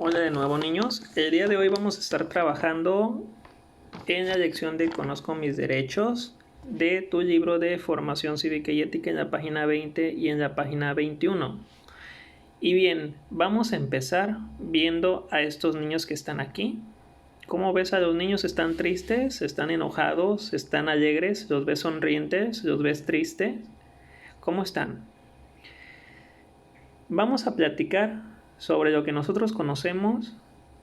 Hola de nuevo, niños. El día de hoy vamos a estar trabajando en la lección de Conozco mis derechos de tu libro de Formación Cívica y Ética en la página 20 y en la página 21. Y bien, vamos a empezar viendo a estos niños que están aquí. ¿Cómo ves a los niños? ¿Están tristes? ¿Están enojados? ¿Están alegres? ¿Los ves sonrientes? ¿Los ves tristes? ¿Cómo están? Vamos a platicar sobre lo que nosotros conocemos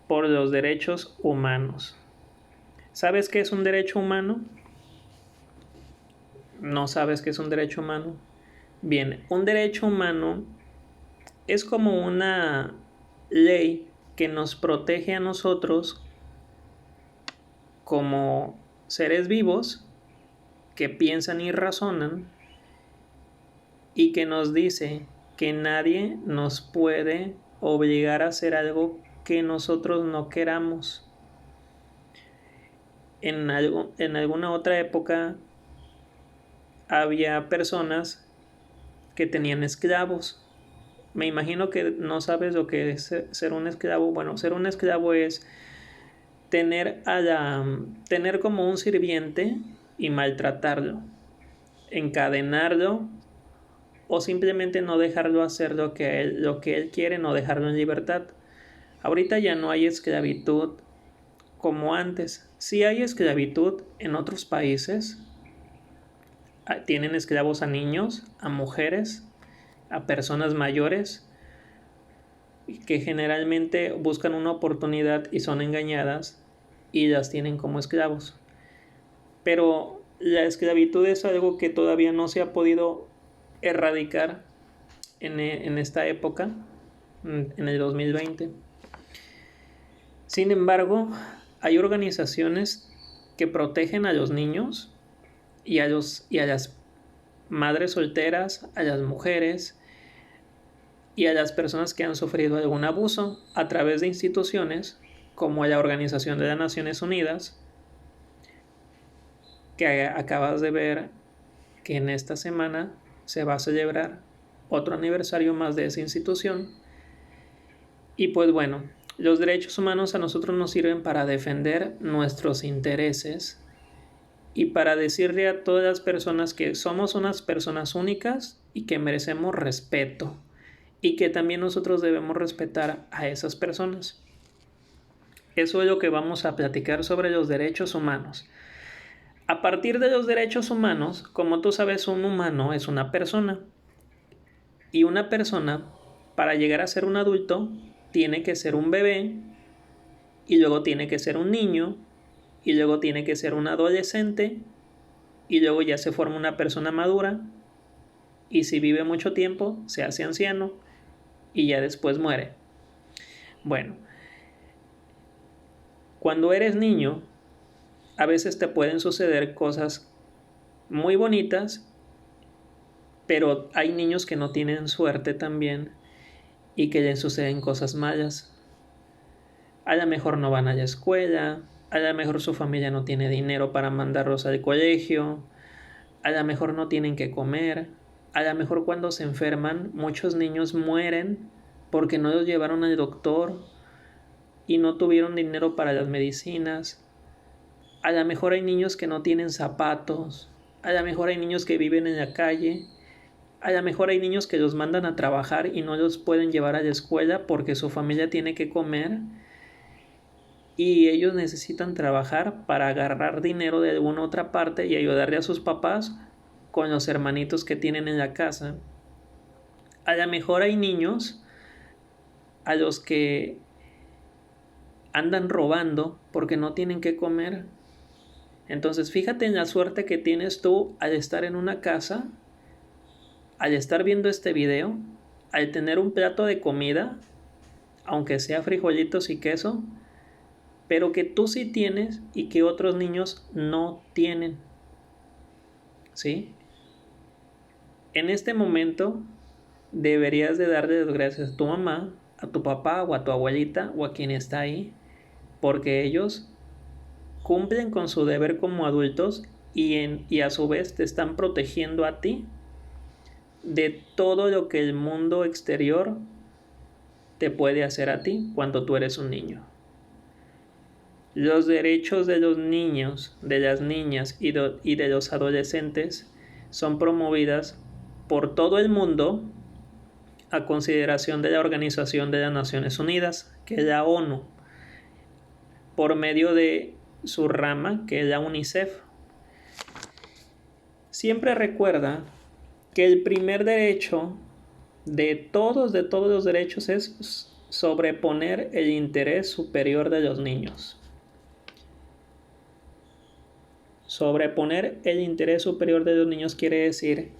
por los derechos humanos. ¿Sabes qué es un derecho humano? ¿No sabes qué es un derecho humano? Bien, un derecho humano es como una ley que nos protege a nosotros como seres vivos que piensan y razonan y que nos dice que nadie nos puede obligar a hacer algo que nosotros no queramos. En alguna otra época había personas que tenían esclavos. Me imagino que no sabes lo que es ser un esclavo. Bueno, ser un esclavo es tener como un sirviente y maltratarlo, encadenarlo o simplemente no dejarlo hacer lo que él quiere, no dejarlo en libertad. Ahorita ya no hay esclavitud como antes. Sí hay esclavitud en otros países. Tienen esclavos a niños, a mujeres, a personas mayores que generalmente buscan una oportunidad y son engañadas y las tienen como esclavos. Pero la esclavitud es algo que todavía no se ha podido erradicar en esta época, en el 2020. Sin embargo, hay organizaciones que protegen a los niños y a las madres solteras, a las mujeres y a las personas que han sufrido algún abuso a través de instituciones como la Organización de las Naciones Unidas, que acabas de ver que en esta semana se va a celebrar otro aniversario más de esa institución. Y pues bueno, los derechos humanos a nosotros nos sirven para defender nuestros intereses y para decirle a todas las personas que somos unas personas únicas y que merecemos respeto y que también nosotros debemos respetar a esas personas. Eso es lo que vamos a platicar sobre los derechos humanos. A partir de los derechos humanos, como tú sabes, un humano es una persona. Y una persona, para llegar a ser un adulto, tiene que ser un bebé, y luego tiene que ser un niño, y luego tiene que ser un adolescente, y luego ya se forma una persona madura, y si vive mucho tiempo, se hace anciano, y ya después muere. Bueno, cuando eres niño, a veces te pueden suceder cosas muy bonitas, pero hay niños que no tienen suerte también y que les suceden cosas malas. A lo mejor no van a la escuela, a lo mejor su familia no tiene dinero para mandarlos al colegio, a lo mejor no tienen que comer, a lo mejor cuando se enferman muchos niños mueren porque no los llevaron al doctor y no tuvieron dinero para las medicinas. A lo mejor hay niños que no tienen zapatos, a lo mejor hay niños que viven en la calle, a lo mejor hay niños que los mandan a trabajar y no los pueden llevar a la escuela porque su familia tiene que comer y ellos necesitan trabajar para agarrar dinero de alguna otra parte y ayudarle a sus papás con los hermanitos que tienen en la casa. A lo mejor hay niños a los que andan robando porque no tienen que comer. Entonces fíjate en la suerte que tienes tú al estar en una casa, al estar viendo este video, al tener un plato de comida, aunque sea frijolitos y queso, pero que tú sí tienes y que otros niños no tienen. ¿Sí? En este momento deberías de darle las gracias a tu mamá, a tu papá o a tu abuelita o a quien está ahí, porque ellos cumplen con su deber como adultos y a su vez te están protegiendo a ti de todo lo que el mundo exterior te puede hacer a ti cuando tú eres un niño. Los derechos de los niños, de las niñas y de los adolescentes son promovidas por todo el mundo a consideración de la Organización de las Naciones Unidas, que es la ONU, por medio de su rama, que es la UNICEF. Siempre recuerda que el primer derecho de todos los derechos es sobreponer el interés superior de los niños. Sobreponer el interés superior de los niños quiere decir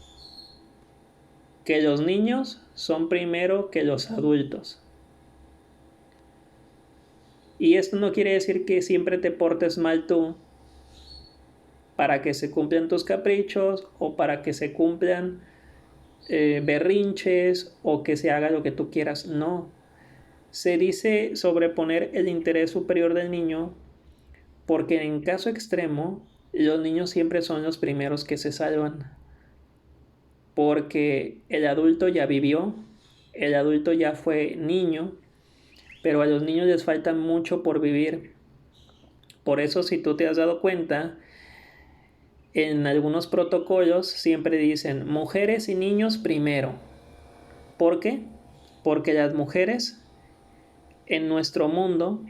que los niños son primero que los adultos. Y esto no quiere decir que siempre te portes mal tú para que se cumplan tus caprichos o para que se cumplan berrinches o que se haga lo que tú quieras. No. Se dice sobreponer el interés superior del niño porque en caso extremo los niños siempre son los primeros que se salvan. Porque el adulto ya vivió, el adulto ya fue niño, pero a los niños les falta mucho por vivir. Por eso, si tú te has dado cuenta, en algunos protocolos siempre dicen mujeres y niños primero. ¿Por qué? Porque las mujeres en nuestro mundo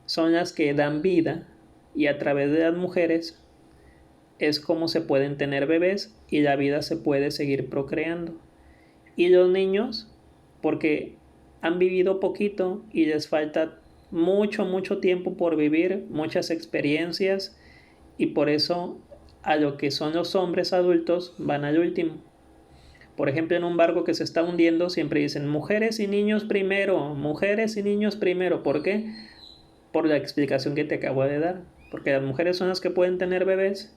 son las que dan vida y a través de las mujeres es como se pueden tener bebés y la vida se puede seguir procreando. Y los niños, porque han vivido poquito y les falta mucho tiempo por vivir, muchas experiencias, y por eso a lo que son los hombres adultos van al último. Por ejemplo, en un barco que se está hundiendo siempre dicen mujeres y niños primero, mujeres y niños primero. ¿Por qué? Por la explicación que te acabo de dar. Porque las mujeres son las que pueden tener bebés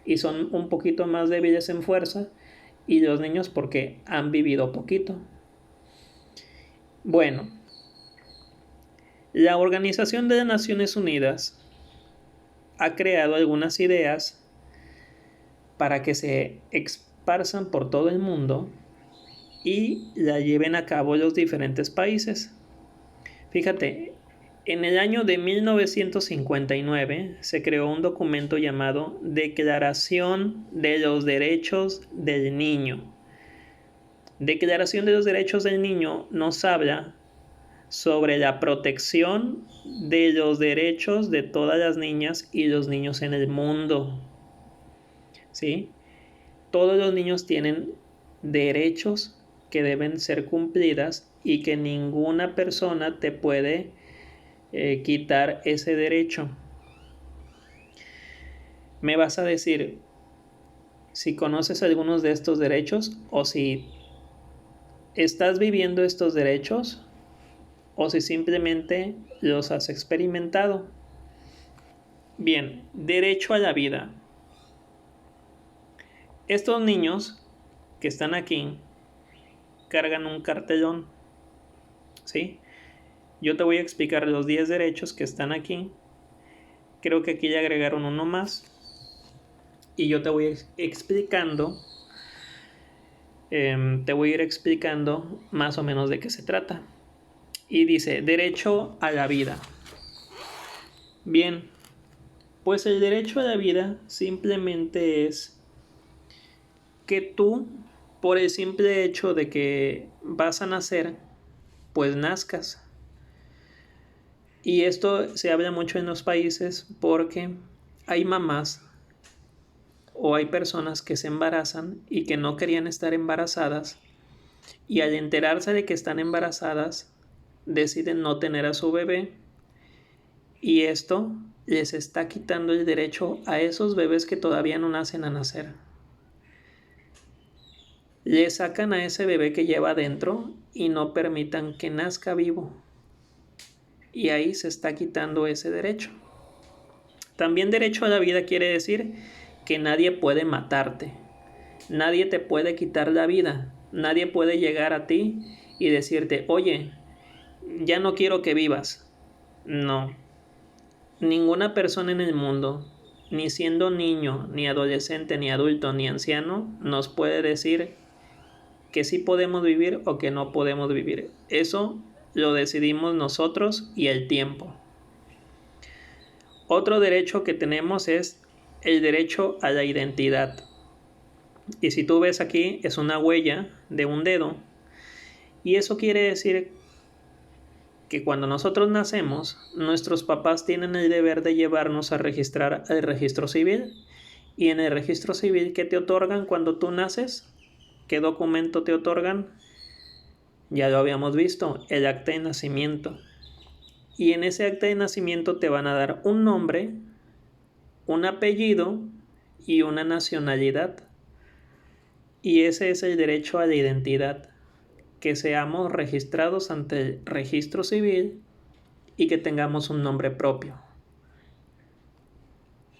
y son un poquito más débiles en fuerza, y los niños porque han vivido poquito. Bueno, la Organización de las Naciones Unidas ha creado algunas ideas para que se esparzan por todo el mundo y la lleven a cabo los diferentes países. Fíjate, en el año de 1959 se creó un documento llamado Declaración de los Derechos del Niño. Declaración de los Derechos del Niño nos habla sobre la protección de los derechos de todas las niñas y los niños en el mundo. ¿Sí? Todos los niños tienen derechos que deben ser cumplidas y que ninguna persona te puede quitar ese derecho. Me vas a decir si conoces algunos de estos derechos o si estás viviendo estos derechos o si simplemente los has experimentado. Bien, derecho a la vida. Estos niños que están aquí cargan un cartelón, ¿sí? Yo te voy a explicar los 10 derechos que están aquí. Creo que aquí ya agregaron uno más. Y yo te voy explicando, te voy a ir explicando más o menos de qué se trata. Y dice, derecho a la vida. Bien, pues el derecho a la vida simplemente es que tú, por el simple hecho de que vas a nacer, pues nazcas. Y esto se habla mucho en los países porque hay mamás o hay personas que se embarazan y que no querían estar embarazadas, y al enterarse de que están embarazadas deciden no tener a su bebé, y esto les está quitando el derecho a esos bebés que todavía no nacen a nacer. Le sacan a ese bebé que lleva adentro y no permitan que nazca vivo. Y ahí se está quitando ese derecho. También derecho a la vida quiere decir que nadie puede matarte. Nadie te puede quitar la vida. Nadie puede llegar a ti y decirte, oye, ya no quiero que vivas. No. Ninguna persona en el mundo, ni siendo niño, ni adolescente, ni adulto, ni anciano, nos puede decir que sí podemos vivir o que no podemos vivir. Eso lo decidimos nosotros y el tiempo. Otro derecho que tenemos es el derecho a la identidad. Y si tú ves aquí, es una huella de un dedo. Y eso quiere decir que cuando nosotros nacemos, nuestros papás tienen el deber de llevarnos a registrar al registro civil. Y en el registro civil, ¿qué te otorgan cuando tú naces? ¿Qué documento te otorgan? Ya lo habíamos visto, el acta de nacimiento. Y en ese acta de nacimiento te van a dar un nombre, un apellido y una nacionalidad. Y ese es el derecho a la identidad, que seamos registrados ante el registro civil y que tengamos un nombre propio.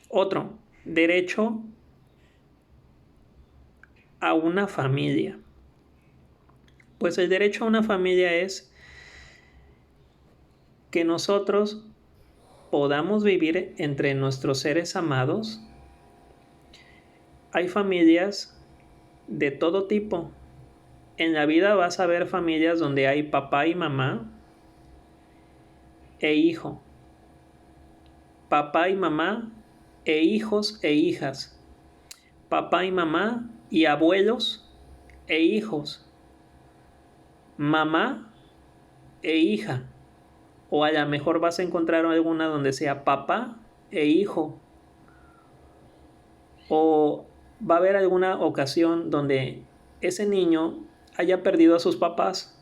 Otro, derecho a una familia. Pues el derecho a una familia es que nosotros podamos vivir entre nuestros seres amados. Hay familias de todo tipo. En la vida vas a ver familias donde hay papá y mamá e hijo, papá y mamá e hijos e hijas, papá y mamá y abuelos e hijos, mamá e hija, o a lo mejor vas a encontrar alguna donde sea papá e hijo, o va a haber alguna ocasión donde ese niño haya perdido a sus papás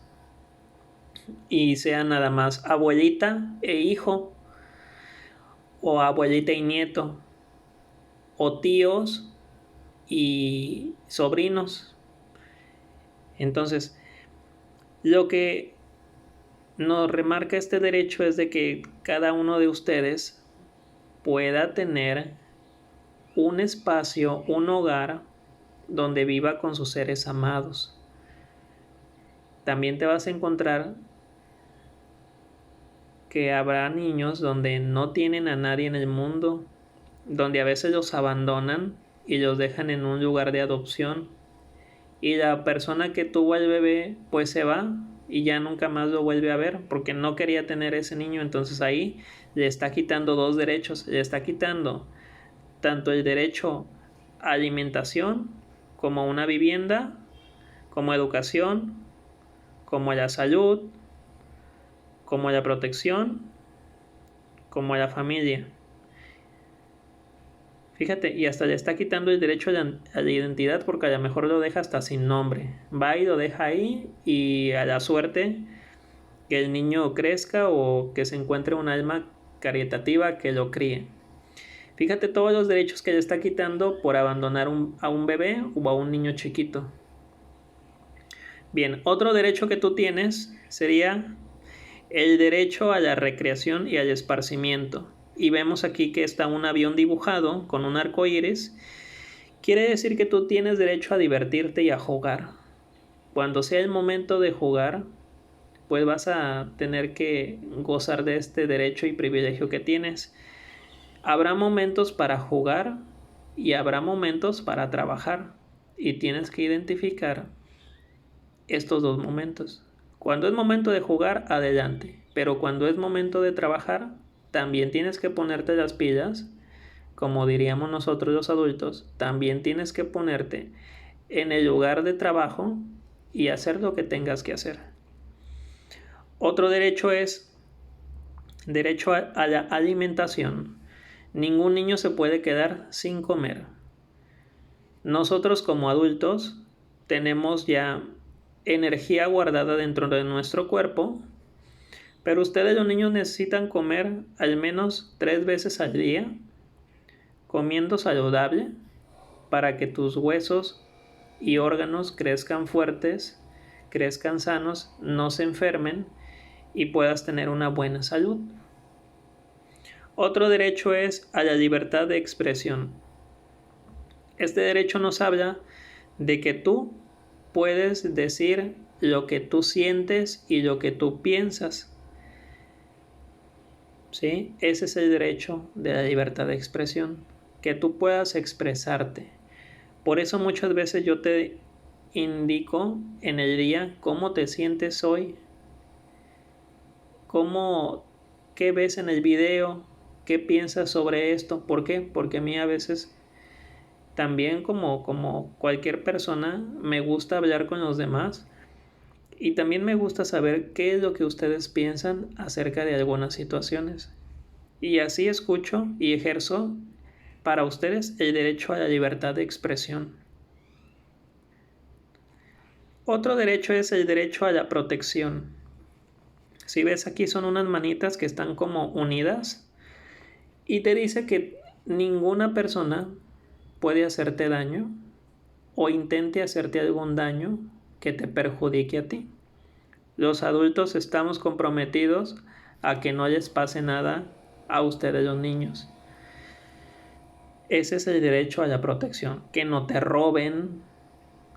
y sea nada más abuelita e hijo, o abuelita y nieto, o tíos y sobrinos. Entonces, lo que nos remarca este derecho es de que cada uno de ustedes pueda tener un espacio, un hogar donde viva con sus seres amados. También te vas a encontrar que habrá niños donde no tienen a nadie en el mundo, donde a veces los abandonan y los dejan en un lugar de adopción, y la persona que tuvo al bebé pues se va y ya nunca más lo vuelve a ver porque no quería tener ese niño. Entonces ahí le está quitando dos derechos, le está quitando tanto el derecho a alimentación como una vivienda, como educación, como a la salud, como a la protección, como a la familia. Fíjate, y hasta le está quitando el derecho a la identidad porque a lo mejor lo deja hasta sin nombre. Va y lo deja ahí y a la suerte que el niño crezca o que se encuentre un alma caritativa que lo críe. Fíjate todos los derechos que le está quitando por abandonar a un bebé o a un niño chiquito. Bien, otro derecho que tú tienes sería el derecho a la recreación y al esparcimiento. Y vemos aquí que está un avión dibujado con un arco iris. Quiere decir que tú tienes derecho a divertirte y a jugar. Cuando sea el momento de jugar, pues vas a tener que gozar de este derecho y privilegio que tienes. Habrá momentos para jugar y habrá momentos para trabajar. Y tienes que identificar estos dos momentos. Cuando es momento de jugar, adelante. Pero cuando es momento de trabajar, también tienes que ponerte las pilas, como diríamos nosotros los adultos, también tienes que ponerte en el lugar de trabajo y hacer lo que tengas que hacer. Otro derecho es derecho a la alimentación. Ningún niño se puede quedar sin comer. Nosotros como adultos tenemos ya energía guardada dentro de nuestro cuerpo, pero ustedes los niños necesitan comer al menos 3 veces al día, comiendo saludable, para que tus huesos y órganos crezcan fuertes, crezcan sanos, no se enfermen y puedas tener una buena salud. Otro derecho es a la libertad de expresión. Este derecho nos habla de que tú puedes decir lo que tú sientes y lo que tú piensas. ¿Sí? Ese es el derecho de la libertad de expresión, que tú puedas expresarte. Por eso muchas veces yo te indico en el día cómo te sientes hoy, qué ves en el video, qué piensas sobre esto. ¿Por qué? Porque a mí a veces también como cualquier persona me gusta hablar con los demás y también me gusta saber qué es lo que ustedes piensan acerca de algunas situaciones. Y así escucho y ejerzo para ustedes el derecho a la libertad de expresión. Otro derecho es el derecho a la protección. Si ves, aquí son unas manitas que están como unidas y te dice que ninguna persona puede hacerte daño o intente hacerte algún daño que te perjudique a ti. Los adultos estamos comprometidos a que no les pase nada a ustedes los niños. Ese es el derecho a la protección, que no te roben,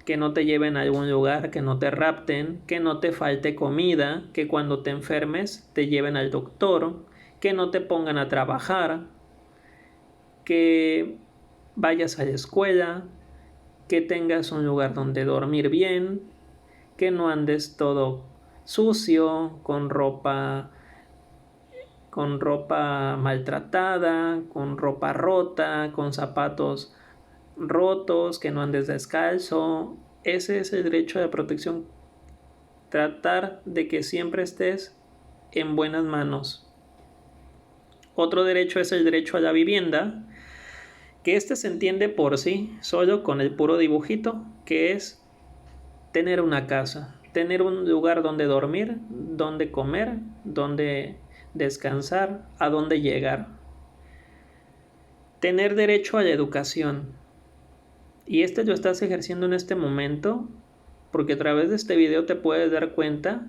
que no te lleven a algún lugar, que no te rapten, que no te falte comida, que cuando te enfermes te lleven al doctor, que no te pongan a trabajar, que vayas a la escuela, que tengas un lugar donde dormir bien, que no andes todo sucio, con ropa maltratada, con ropa rota, con zapatos rotos, que no andes descalzo. Ese es el derecho de protección. Tratar de que siempre estés en buenas manos. Otro derecho es el derecho a la vivienda, que este se entiende por sí, solo con el puro dibujito, que es tener una casa, tener un lugar donde dormir, donde comer, donde descansar, a donde llegar. Tener derecho a la educación. Y este lo estás ejerciendo en este momento, porque a través de este video te puedes dar cuenta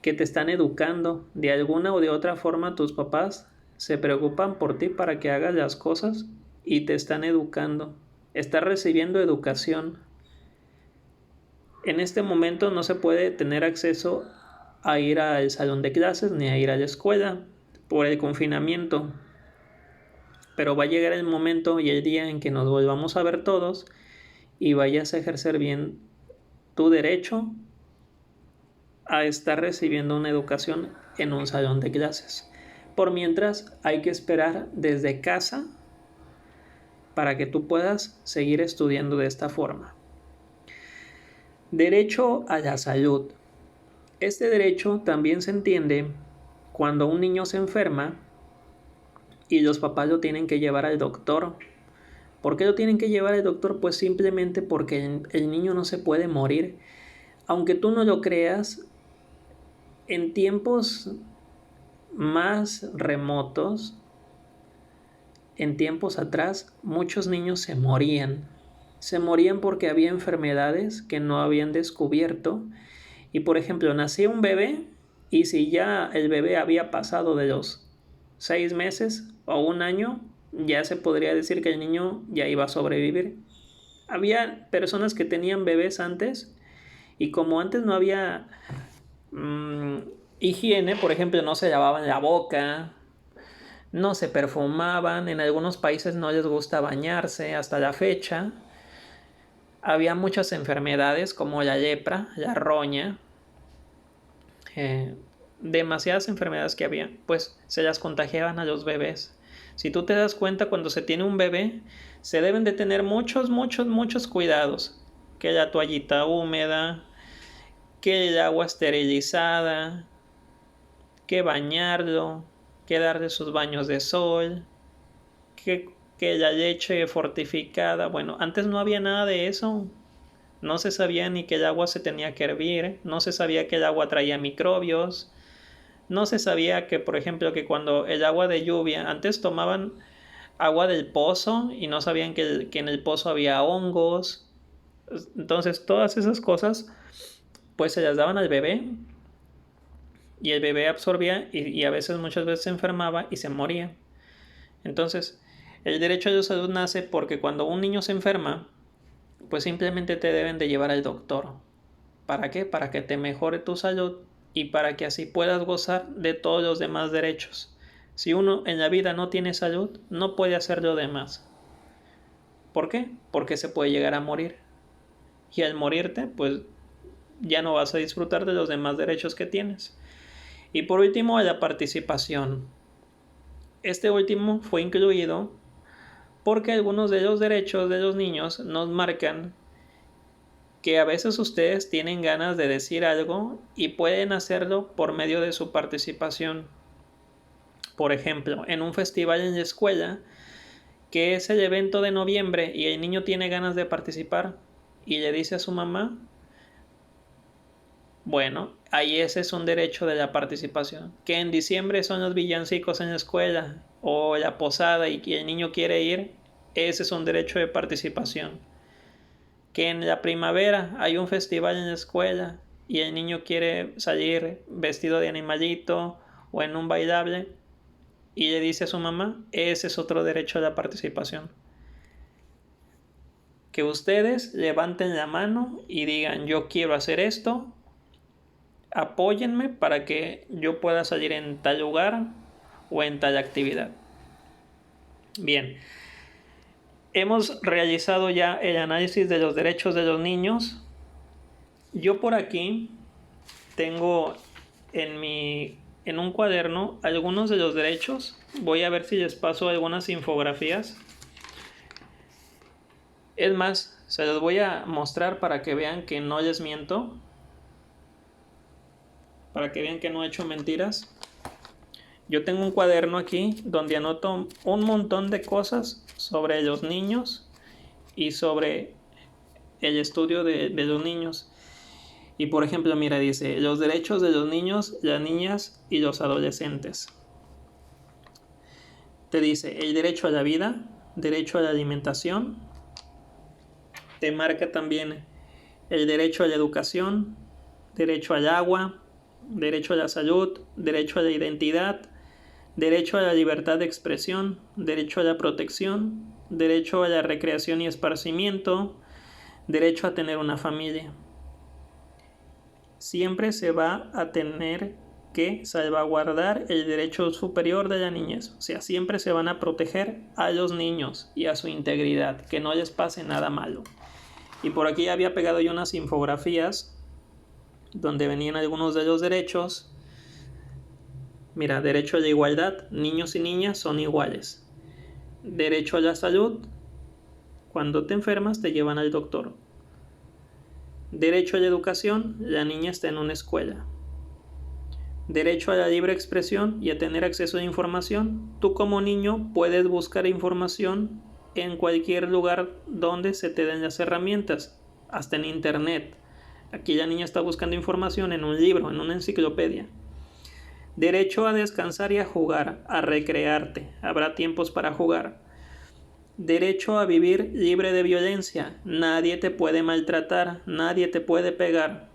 que te están educando. De alguna o de otra forma tus papás se preocupan por ti para que hagas las cosas y te están educando. Estás recibiendo educación. En este momento no se puede tener acceso a ir al salón de clases ni a ir a la escuela por el confinamiento. Pero va a llegar el momento y el día en que nos volvamos a ver todos y vayas a ejercer bien tu derecho a estar recibiendo una educación en un salón de clases. Por mientras, hay que esperar desde casa para que tú puedas seguir estudiando de esta forma. Derecho a la salud. Este derecho también se entiende cuando un niño se enferma y los papás lo tienen que llevar al doctor. ¿Por qué lo tienen que llevar al doctor? Pues simplemente porque el niño no se puede morir. Aunque tú no lo creas, en tiempos más remotos, en tiempos atrás, muchos niños se morían. Se morían porque había enfermedades que no habían descubierto. Y por ejemplo, nacía un bebé y si ya el bebé había pasado de los 6 meses o un año, ya se podría decir que el niño ya iba a sobrevivir. Había personas que tenían bebés antes y como antes no había higiene, por ejemplo, no se lavaban la boca, no se perfumaban, en algunos países no les gusta bañarse hasta la fecha. Había muchas enfermedades como la lepra, la roña, demasiadas enfermedades que había, pues se las contagiaban a los bebés. Si tú te das cuenta, cuando se tiene un bebé, se deben de tener muchos cuidados. Que la toallita húmeda, que el agua esterilizada, que bañarlo, que darle sus baños de sol, que la leche fortificada. Bueno, antes no había nada de eso. No se sabía ni que el agua se tenía que hervir, no se sabía que el agua traía microbios, no se sabía que, por ejemplo, que cuando el agua de lluvia, antes tomaban agua del pozo y no sabían que en el pozo había hongos. Entonces, todas esas cosas, pues se las daban al bebé y el bebé absorbía y a veces, muchas veces se enfermaba y se moría. Entonces, el derecho a la salud nace porque cuando un niño se enferma, pues simplemente te deben de llevar al doctor. ¿Para qué? Para que te mejore tu salud y para que así puedas gozar de todos los demás derechos. Si uno en la vida no tiene salud, no puede hacer lo demás. ¿Por qué? Porque se puede llegar a morir. y al morirte, pues ya no vas a disfrutar de los demás derechos que tienes. Y por último, la participación. Este último fue incluido porque algunos de los derechos de los niños nos marcan que a veces ustedes tienen ganas de decir algo y pueden hacerlo por medio de su participación. Por ejemplo, en un festival en la escuela, que es el evento de noviembre y el niño tiene ganas de participar y le dice a su mamá, bueno, ahí ese es un derecho de la participación. Que en diciembre son los villancicos en la escuela o la posada y que el niño quiere ir, ese es un derecho de participación. Que en la primavera hay un festival en la escuela y el niño quiere salir vestido de animalito o en un bailable y le dice a su mamá, ese es otro derecho de la participación. Que ustedes levanten la mano y digan, yo quiero hacer esto, apóyenme para que yo pueda salir en tal lugar o en tal actividad. Bien, hemos realizado ya el análisis de los derechos de los niños. Yo por aquí tengo en un cuaderno algunos de los derechos. Voy a ver si les paso algunas infografías. Es más, se los voy a mostrar para que vean que no les miento. Para que vean que no he hecho mentiras. Yo tengo un cuaderno aquí donde anoto un montón de cosas sobre los niños y sobre el estudio de los niños. Y por ejemplo, mira, dice, los derechos de los niños, las niñas y los adolescentes. Te dice el derecho a la vida, derecho a la alimentación. Te marca también el derecho a la educación, derecho al agua, derecho a la salud, derecho a la identidad, derecho a la libertad de expresión, derecho a la protección, derecho a la recreación y esparcimiento, derecho a tener una familia. Siempre se va a tener que salvaguardar el derecho superior de la niñez. O sea, siempre se van a proteger a los niños y a su integridad, que no les pase nada malo. Y por aquí había pegado yo unas infografías donde venían algunos de los derechos. Mira, derecho a la igualdad, niños y niñas son iguales. Derecho a la salud, cuando te enfermas te llevan al doctor. Derecho a la educación, la niña está en una escuela. Derecho a la libre expresión y a tener acceso a información. Tú como niño puedes buscar información en cualquier lugar donde se te den las herramientas, hasta en internet. Aquí la niña está buscando información en un libro, en una enciclopedia. Derecho a descansar y a jugar, a recrearte. Habrá tiempos para jugar. Derecho a vivir libre de violencia. Nadie te puede maltratar, nadie te puede pegar.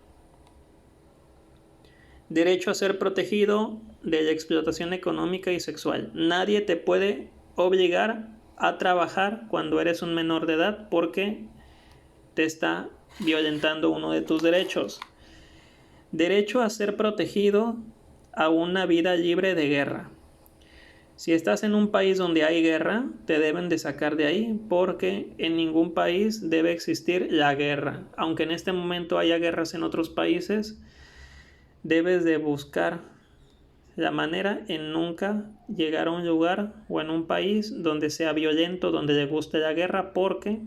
Derecho a ser protegido de la explotación económica y sexual. Nadie te puede obligar a trabajar cuando eres un menor de edad porque te está violentando uno de tus derechos. Derecho a ser protegido a una vida libre de guerra. Si estás en un país donde hay guerra, te deben de sacar de ahí porque en ningún país debe existir la guerra. Aunque en este momento haya guerras en otros países, debes de buscar la manera en nunca llegar a un lugar o en un país donde sea violento, donde le guste la guerra, porque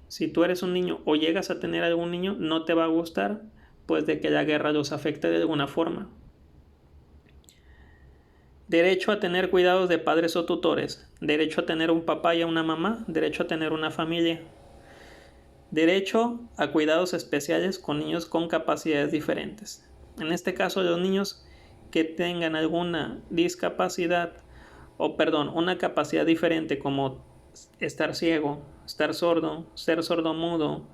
si tú eres un niño o llegas a tener algún niño, no te va a gustar pues de que la guerra los afecte de alguna forma. Derecho a tener cuidados de padres o tutores. Derecho a tener un papá y a una mamá. Derecho a tener una familia. Derecho a cuidados especiales con niños con capacidades diferentes. En este caso, los niños que tengan alguna discapacidad una capacidad diferente como estar ciego, estar sordo, ser sordomudo,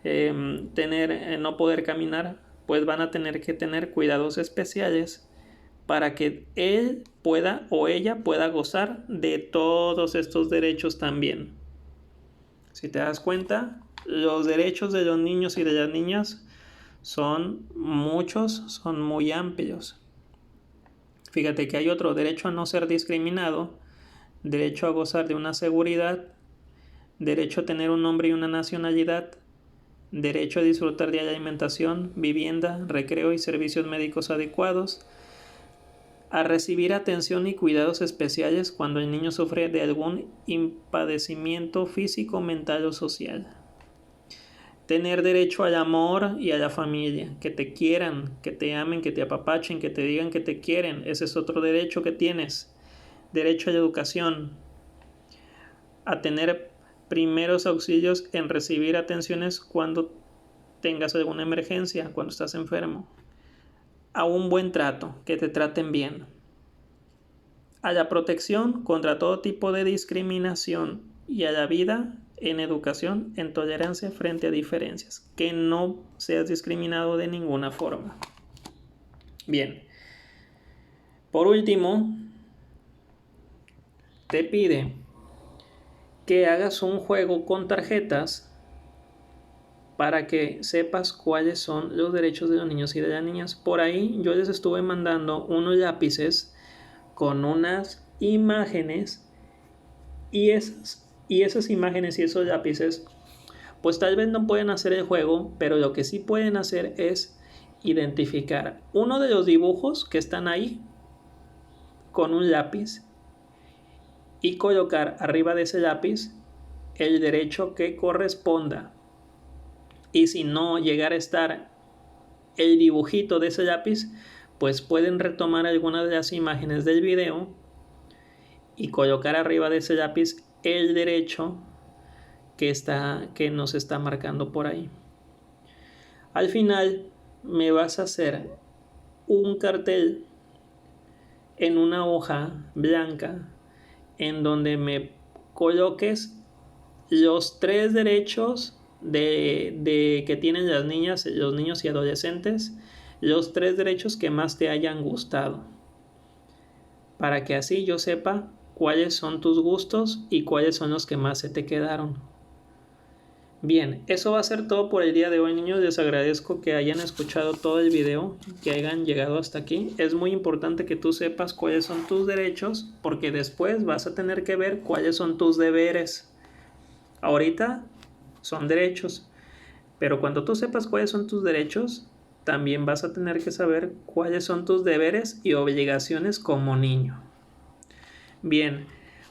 no poder caminar, pues van a tener que tener cuidados especiales para que él pueda o ella pueda gozar de todos estos derechos también. Si te das cuenta, los derechos de los niños y de las niñas son muchos, son muy amplios. Fíjate que hay otro: derecho a no ser discriminado, derecho a gozar de una seguridad, derecho a tener un nombre y una nacionalidad, derecho a disfrutar de alimentación, vivienda, recreo y servicios médicos adecuados, a recibir atención y cuidados especiales cuando el niño sufre de algún padecimiento físico, mental o social. Tener derecho al amor y a la familia, que te quieran, que te amen, que te apapachen, que te digan que te quieren. Ese es otro derecho que tienes. Derecho a la educación, a tener primeros auxilios en recibir atenciones cuando tengas alguna emergencia, cuando estás enfermo. A un buen trato, que te traten bien. A la protección contra todo tipo de discriminación y a la vida en educación, en tolerancia frente a diferencias, que no seas discriminado de ninguna forma. Bien, por último, te pide que hagas un juego con tarjetas para que sepas cuáles son los derechos de los niños y de las niñas. Por ahí yo les estuve mandando unos lápices con unas imágenes y esas imágenes y esos lápices pues tal vez no pueden hacer el juego, pero lo que sí pueden hacer es identificar uno de los dibujos que están ahí con un lápiz y colocar arriba de ese lápiz el derecho que corresponda. Y si no llegara a estar el dibujito de ese lápiz, pues pueden retomar algunas de las imágenes del video y colocar arriba de ese lápiz el derecho que nos está marcando por ahí. Al final me vas a hacer un cartel en una hoja blanca en donde me coloques los 3 derechos que tienen las niñas, los niños y adolescentes, los 3 derechos que más te hayan gustado, para que así yo sepa cuáles son tus gustos y cuáles son los que más se te quedaron. Bien, eso va a ser todo por el día de hoy, niños. Les agradezco que hayan escuchado todo el video, que hayan llegado hasta aquí. Es muy importante que tú sepas cuáles son tus derechos, porque después vas a tener que ver cuáles son tus deberes. Ahorita son derechos, pero cuando tú sepas cuáles son tus derechos, también vas a tener que saber cuáles son tus deberes y obligaciones como niño. Bien,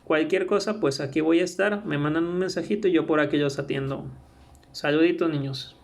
cualquier cosa, pues aquí voy a estar. Me mandan un mensajito y yo por aquí los atiendo. Saluditos, niños.